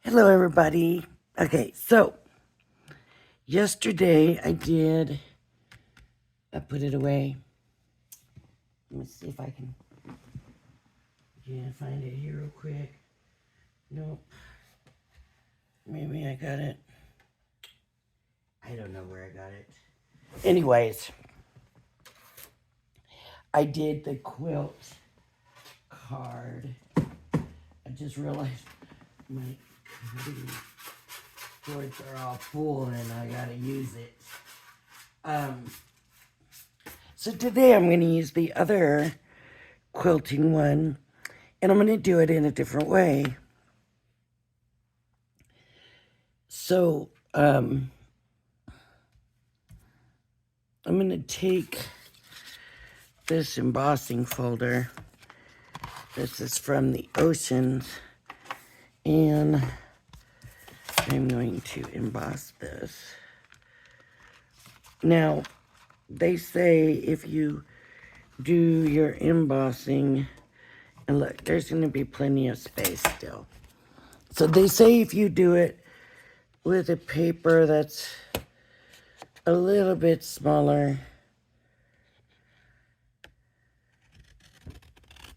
Hello, everybody. Okay, so yesterday I put it away. Let me see if I can find it here real quick. Nope. Maybe I got it. I don't know where I got it. Anyways, I did the quilt card. I just realized my cords are all full and I gotta use it. So today I'm going to use the other quilting one, and I'm going to do it in a different way. So, I'm going to take this embossing folder. This is from the Oceans, and I'm going to emboss this. Now, they say if you do your embossing, and look, there's going to be plenty of space still. So they say if you do it with a paper that's a little bit smaller,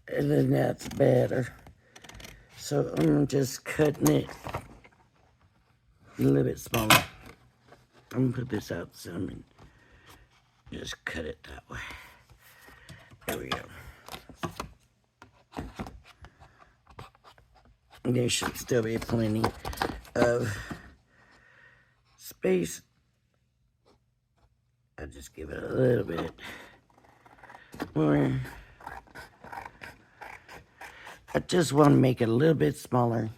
and then that's better. So I'm just cutting it a little bit smaller. I'm gonna put this out some and just cut it that way. There we go. There should still be plenty of space. I'll just give it a little bit more. I just want to make it a little bit smaller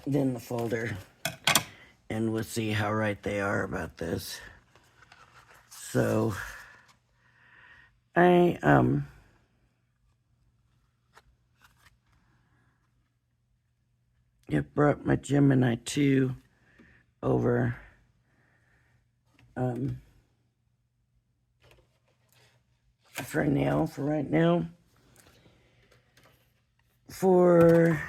than the folder, and we'll see how right they are about this. So I brought my Gemini 2 over. For right now, for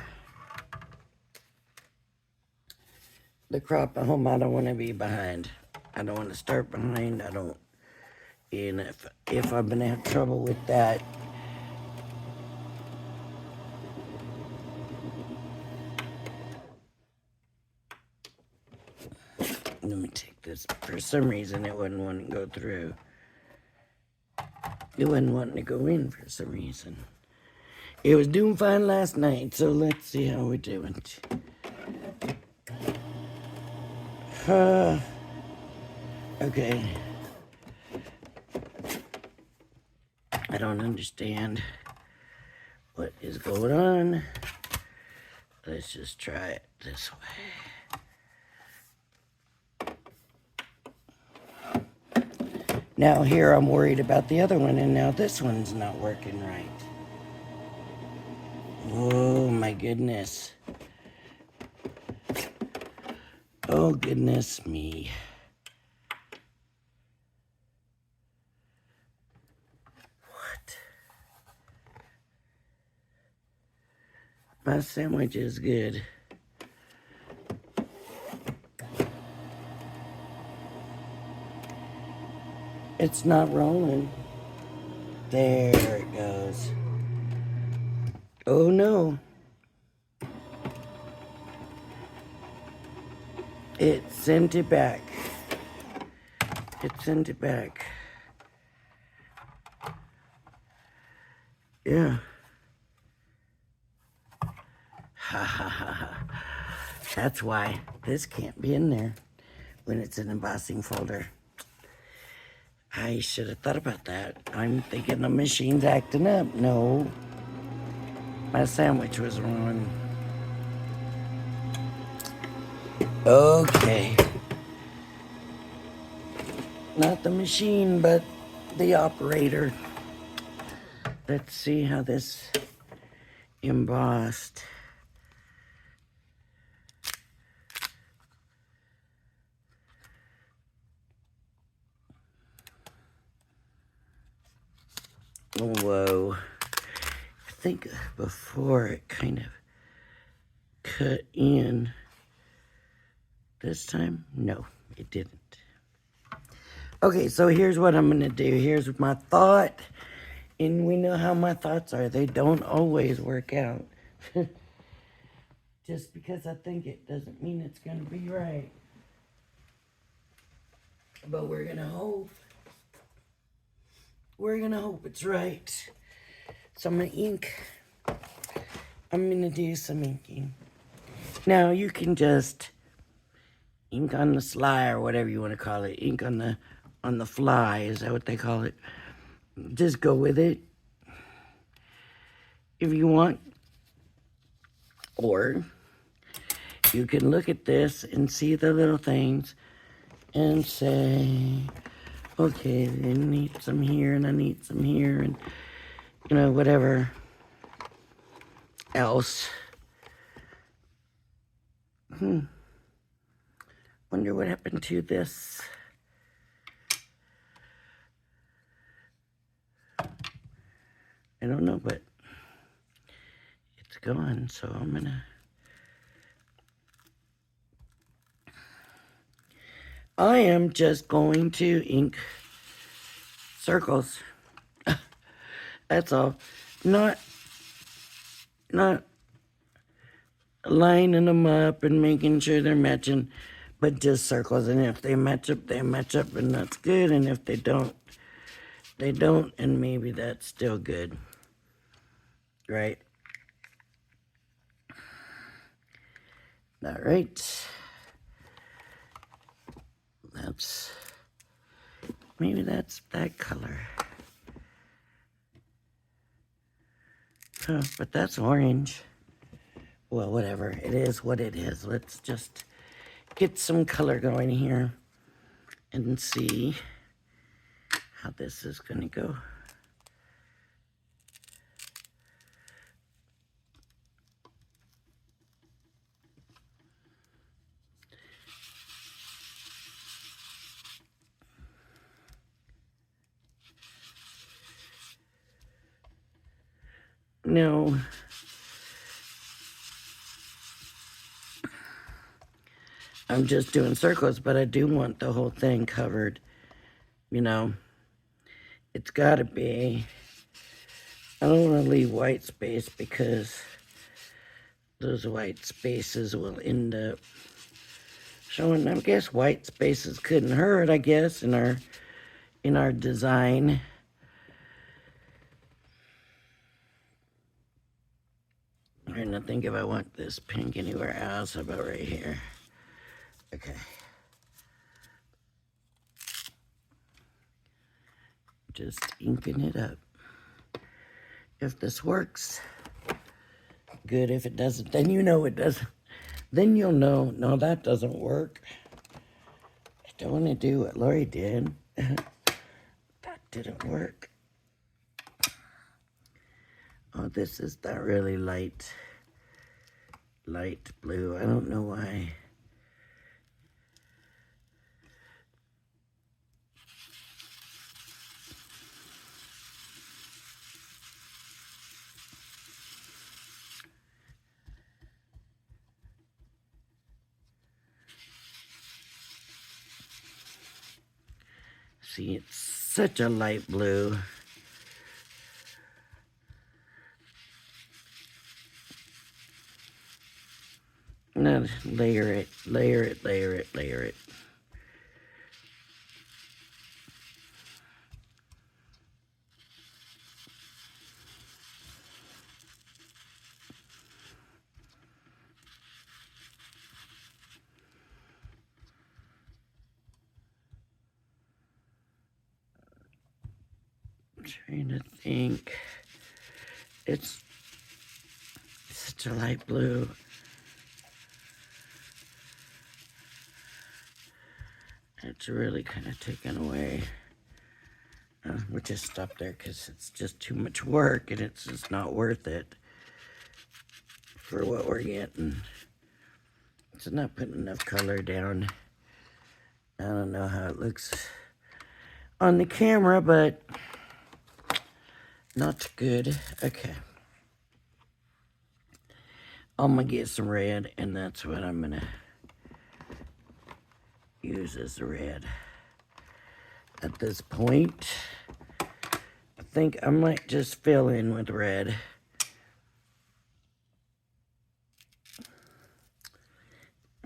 the crop at home, I don't want to be behind. I don't want to start behind. And if I'm gonna have trouble with that, let me take this. For some reason, it wouldn't want to go through. It wasn't wanting to go in for some reason. It was doing fine last night, so let's see how we're doing. Okay. I don't understand what is going on. Let's just try it this way. Now here I'm worried about the other one, and now this one's not working right. Oh my goodness. Oh goodness me. What? My sandwich is good. It's not rolling. There it goes. Oh no. It sent it back. It sent it back. Yeah. Ha ha ha ha. That's why this can't be in there when it's an embossing folder. I should have thought about that. I'm thinking the machine's acting up. No. My sandwich was wrong. Okay. Not the machine, but the operator. Let's see how this embossed. Whoa. I think before it kind of cut in this time. No, it didn't. Okay, so here's what I'm going to do. Here's my thought. And we know how my thoughts are. They don't always work out. Just because I think it doesn't mean it's going to be right. But we're going to hope. We're going to hope it's right. So I'm going to ink. I'm going to do some inking. Now, you can just ink on the sly or whatever you want to call it. Ink on the fly. Is that what they call it? Just go with it if you want. Or you can look at this and see the little things and say, okay, I need some here and I need some here and, you know, whatever else. Wonder what happened to this. I don't know, but it's gone, so I'm gonna... I am just going to ink circles. That's all. Not lining them up and making sure they're matching, but just circles. And if they match up, they match up, and that's good. And if they don't, they don't, and maybe that's still good. Right? All right. Maybe that's that color. Huh, but that's orange. Well, whatever. It is what it is. Let's just get some color going here and see how this is going to go. No. I'm just doing circles, but I do want the whole thing covered. You know, it's got to be. I don't want to leave white space because those white spaces will end up showing. I guess white spaces couldn't hurt, I guess, in our design. I'm trying to think if I want this pink anywhere else. How about right here? Okay. Just inking it up. If this works, good. If it doesn't, then you know it doesn't. Then you'll know, no, that doesn't work. I don't want to do what Lori did. That didn't work. Oh, this is that really light blue. I don't know why. See, it's such a light blue. Now layer it, layer it, layer it, layer it. I'm trying to think. It's such a light blue. It's really kind of taken away. We'll just stop there because it's just too much work and it's just not worth it for what we're getting. It's not putting enough color down. I don't know how it looks on the camera, but not good. Okay. I'm gonna get some red, and that's what I'm gonna use as the red. At this point, I think I might just fill in with red.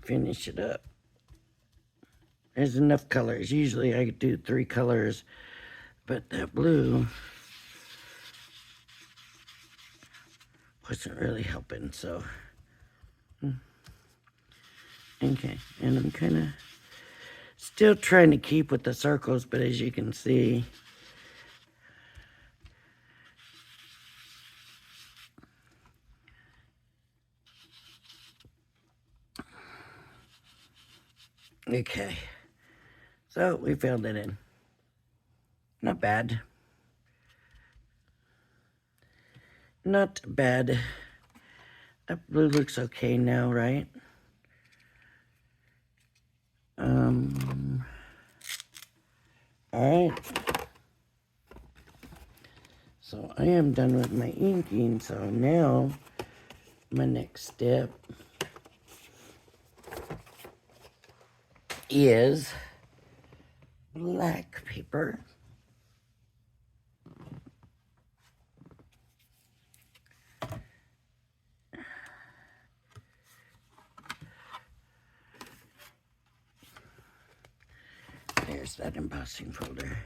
Finish it up. There's enough colors. Usually I do 3 colors, but that blue wasn't really helping, so. Okay, and I'm kind of still trying to keep with the circles, but as you can see, okay, so we filled it in. Not bad. Not bad. That blue looks okay now, right? All right. So I am done with my inking, so now my next step is black paper. There's that embossing folder.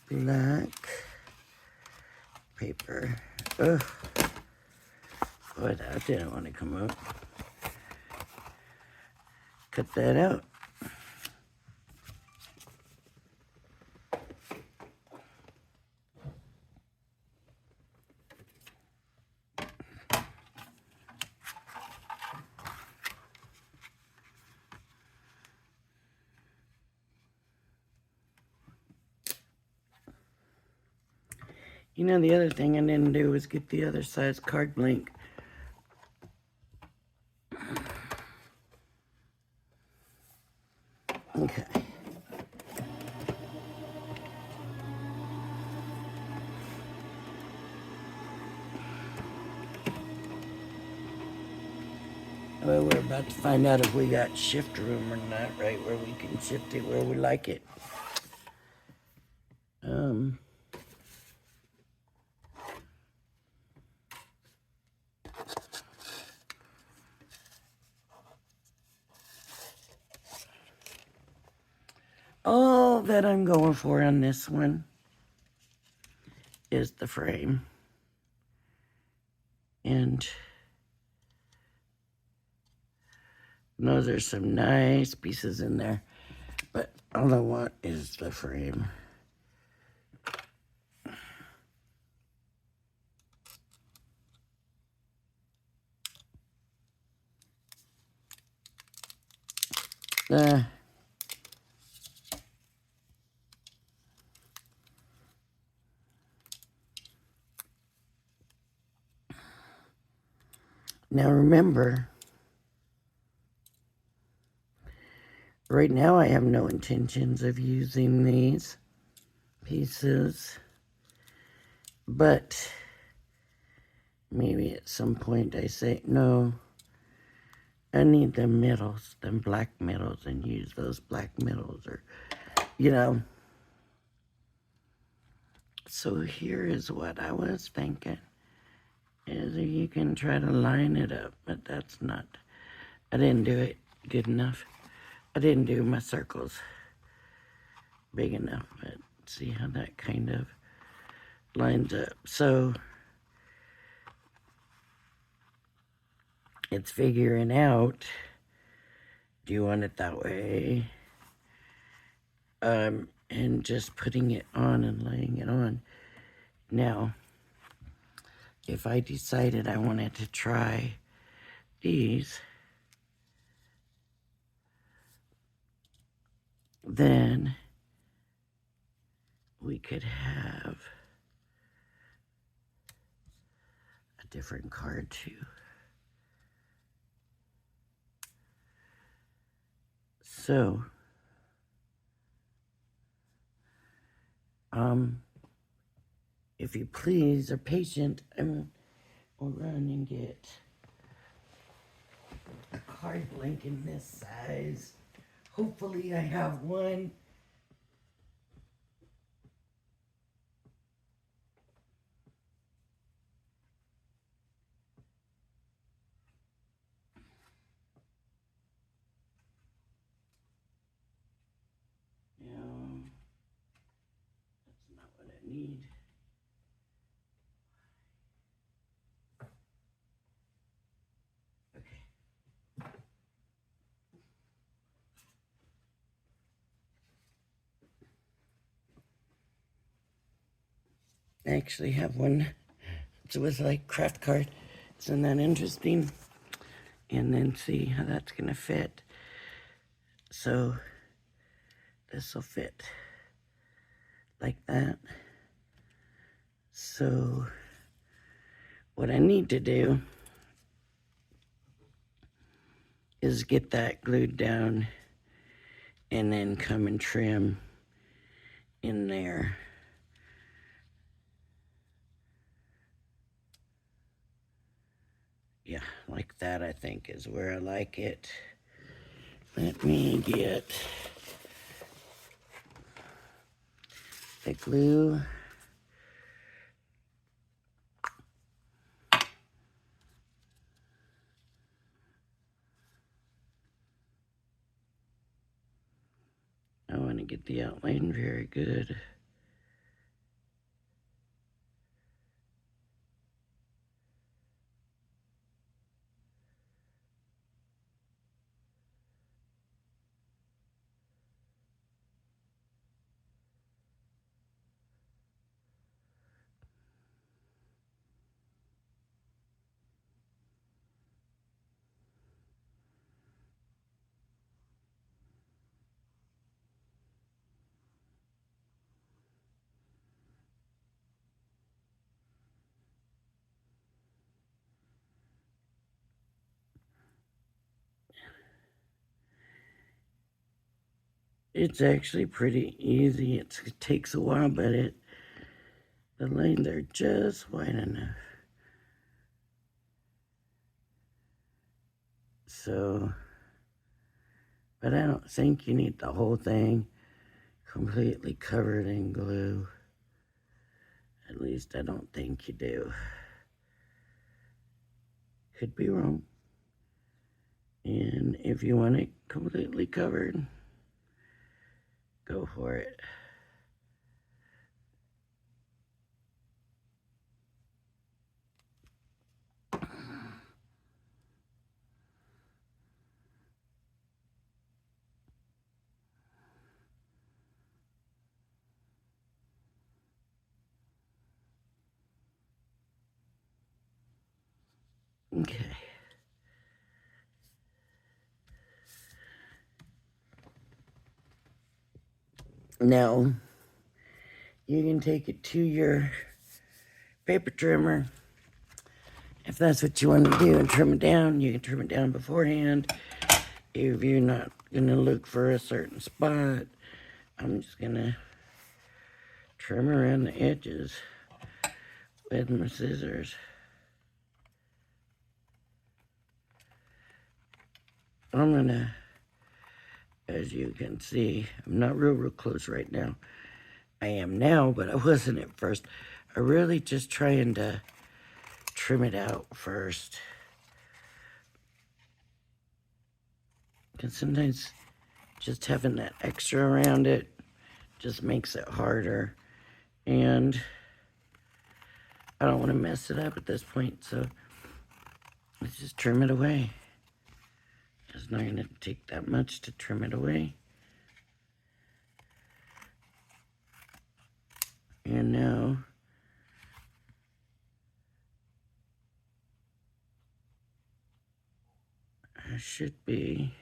Black paper. Ugh. Boy, that didn't want to come out. Cut that out. You know, the other thing I didn't do was get the other size card blank. Okay. Well, we're about to find out if we got shift room or not, right? Where we can shift it where we like it. All that I'm going for on this one is the frame. And those are some nice pieces in there. But all I want is the frame. Now remember, right now I have no intentions of using these pieces, but maybe at some point I say, no, I need them middles, them black middles, and use those black middles, or, you know. So here is what I was thinking, is you can try to line it up, but that's not, I didn't do it good enough. I didn't do my circles big enough, but see how that kind of lines up. So it's figuring out, do you want it that way? And just putting it on and laying it on. Now, if I decided I wanted to try these, then we could have a different card too. So, if you please are patient, I will run and get buy blank in this size. Hopefully I have one. No, that's not what I need. Okay. I actually have one. It was like craft card. Isn't that interesting? And then see how that's gonna fit. So this will fit like that. So what I need to do is get that glued down and then come and trim in there. Yeah, like that I think is where I like it. Let me get the glue. I want to get the outline very good. It's actually pretty easy. It takes a while, but the lines are just wide enough. So, but I don't think you need the whole thing completely covered in glue. At least I don't think you do. Could be wrong. And if you want it completely covered, go for it. Okay. Now, you can take it to your paper trimmer. If that's what you want to do and trim it down, you can trim it down beforehand. If you're not going to look for a certain spot, I'm just going to trim around the edges with my scissors. I'm going to, as you can see, I'm not real close right now. I am now, but I wasn't at first. I'm really just trying to trim it out first. Because sometimes just having that extra around it just makes it harder. And I don't want to mess it up at this point, so let's just trim it away. It's not going to take that much to trim it away. And now I should be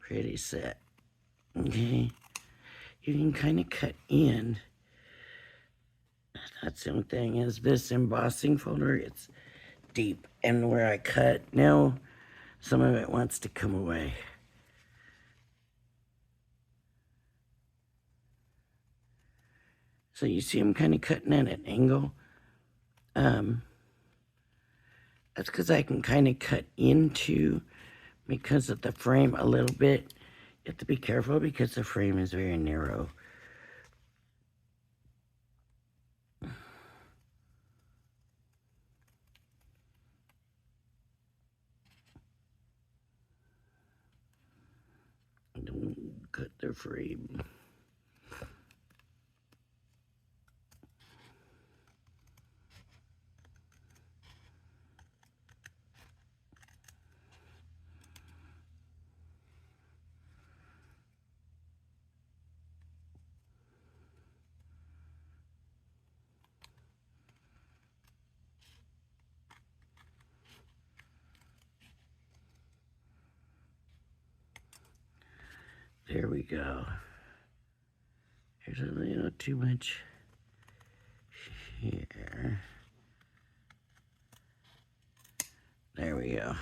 pretty set. Okay, you can kind of cut in. That's the only thing is this embossing folder, it's deep. And where I cut, now some of it wants to come away. So you see I'm kind of cutting at an angle. That's because I can kind of cut into, because of the frame a little bit. You have to be careful because the frame is very narrow. Don't cut the frame. There we go. There's a little too much here. There we go.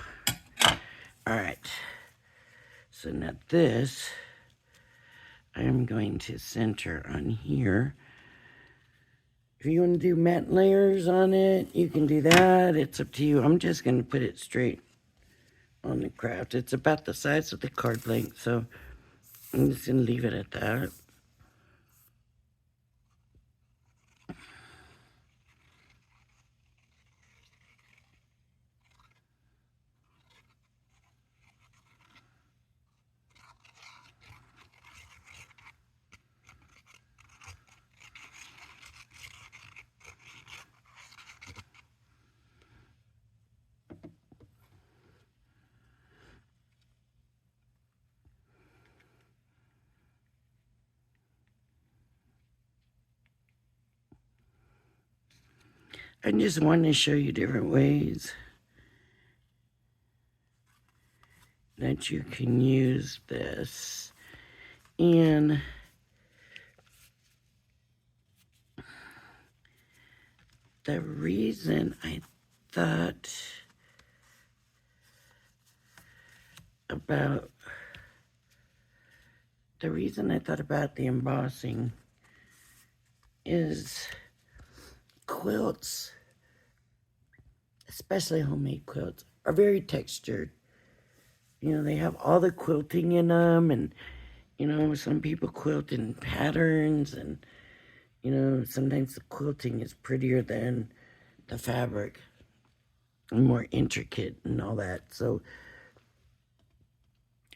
All right. So now this, I'm going to center on here. If you want to do matte layers on it, you can do that. It's up to you. I'm just going to put it straight on the craft. It's about the size of the card blank, so I'm just going to leave it at that. I just wanted to show you different ways that you can use this. And the reason I thought about the embossing is quilts, especially homemade quilts, are very textured. You know, they have all the quilting in them, and, you know, some people quilt in patterns, and, you know, sometimes the quilting is prettier than the fabric and more intricate and all that. So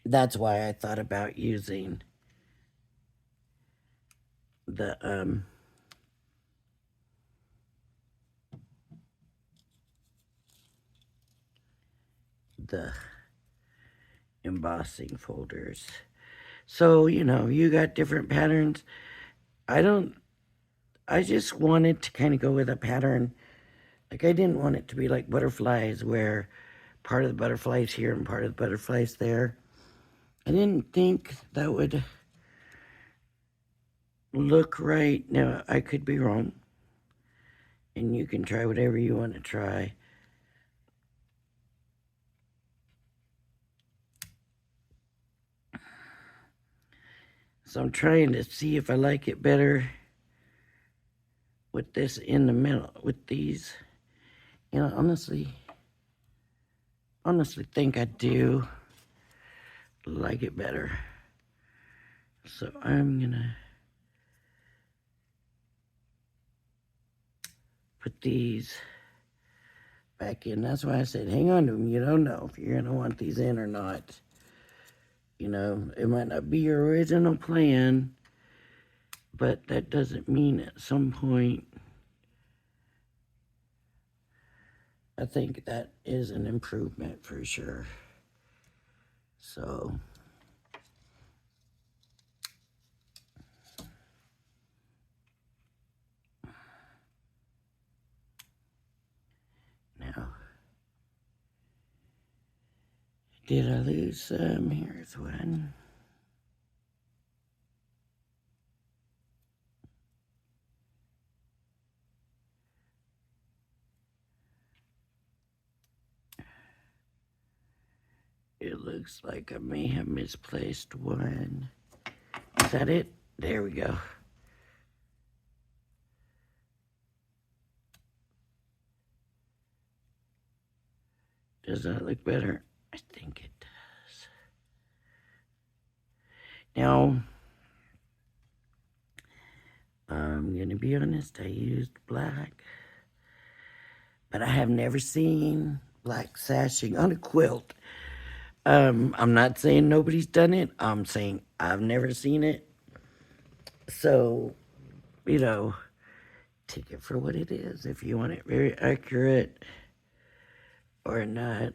that's why I thought about using the embossing folders. So, you know, you got different patterns. I just wanted to kind of go with a pattern. Like, I didn't want it to be like butterflies where part of the butterfly's here and part of the butterfly's there. I didn't think that would look right. Now, I could be wrong. And you can try whatever you want to try. So I'm trying to see if I like it better with this in the middle, with these. You know, honestly think I do like it better. So I'm gonna put these back in. That's why I said hang on to them. You don't know if you're gonna want these in or not. You know, it might not be your original plan, but that doesn't mean at some point, I think that is an improvement for sure. So now, did I lose some? Here's one. It looks like I may have misplaced one. Is that it? There we go. Does that look better? I think it does. Now, I'm going to be honest, I used black, but I have never seen black sashing on a quilt. I'm not saying nobody's done it. I'm saying I've never seen it. So, you know, take it for what it is. If you want it very accurate or not.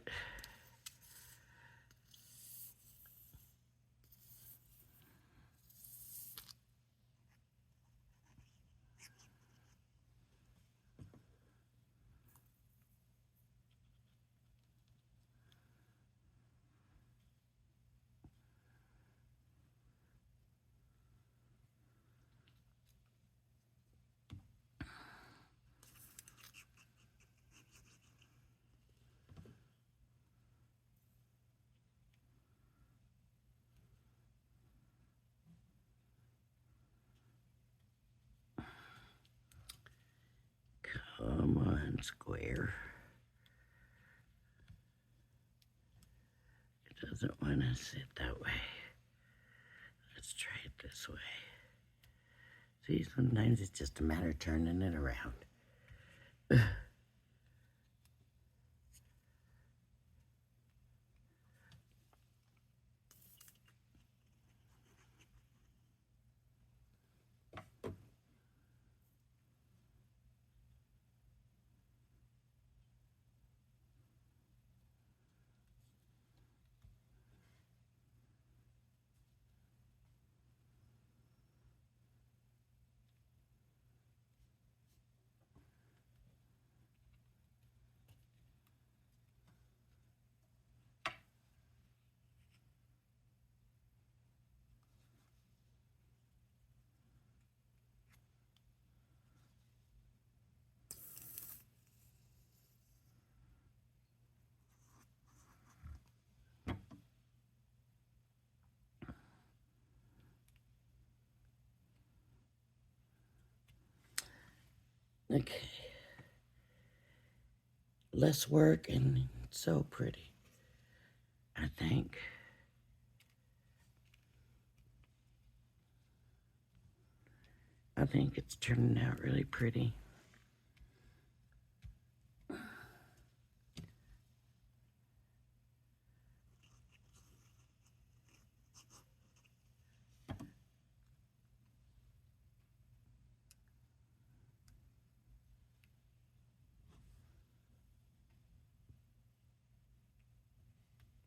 Come on, square. It doesn't want to sit that way. Let's try it this way. See, sometimes it's just a matter of turning it around. Okay. Less work and so pretty, I think. I think it's turning out really pretty.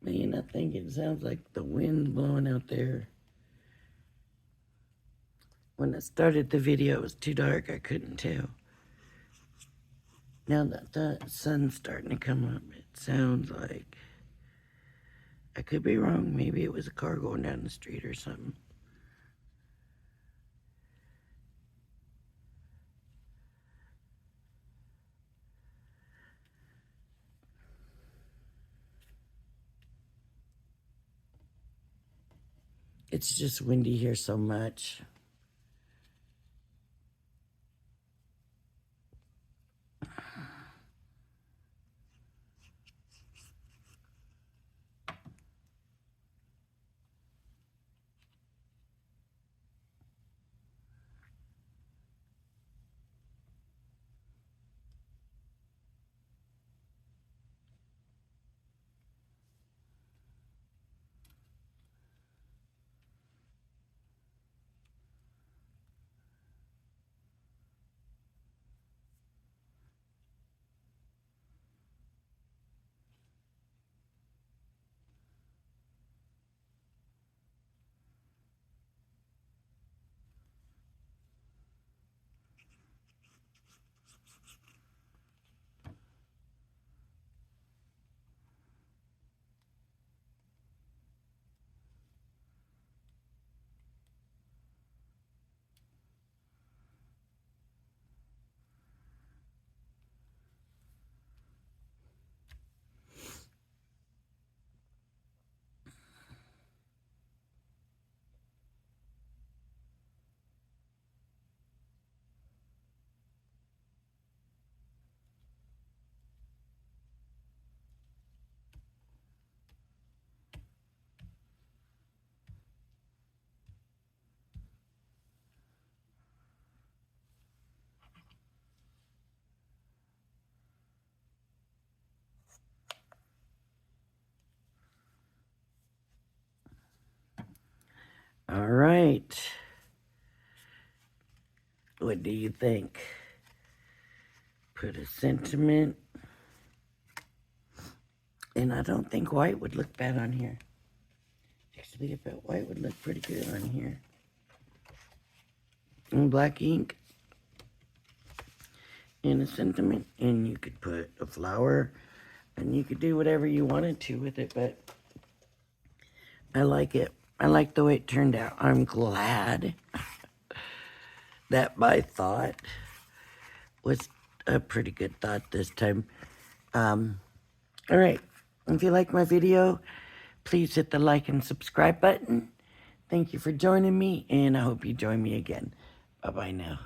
Man, I think it sounds like the wind's blowing out there. When I started the video, it was too dark, I couldn't tell. Now that the sun's starting to come up, it sounds like, I could be wrong, maybe it was a car going down the street or something. It's just windy here so much. All right. What do you think? Put a sentiment. And I don't think white would look bad on here. Actually, I bet white would look pretty good on here. And black ink. And a sentiment. And you could put a flower. And you could do whatever you wanted to with it, but I like it. I like the way it turned out. I'm glad that my thought was a pretty good thought this time. All right. If you like my video, please hit the like and subscribe button. Thank you for joining me, and I hope you join me again. Bye-bye now.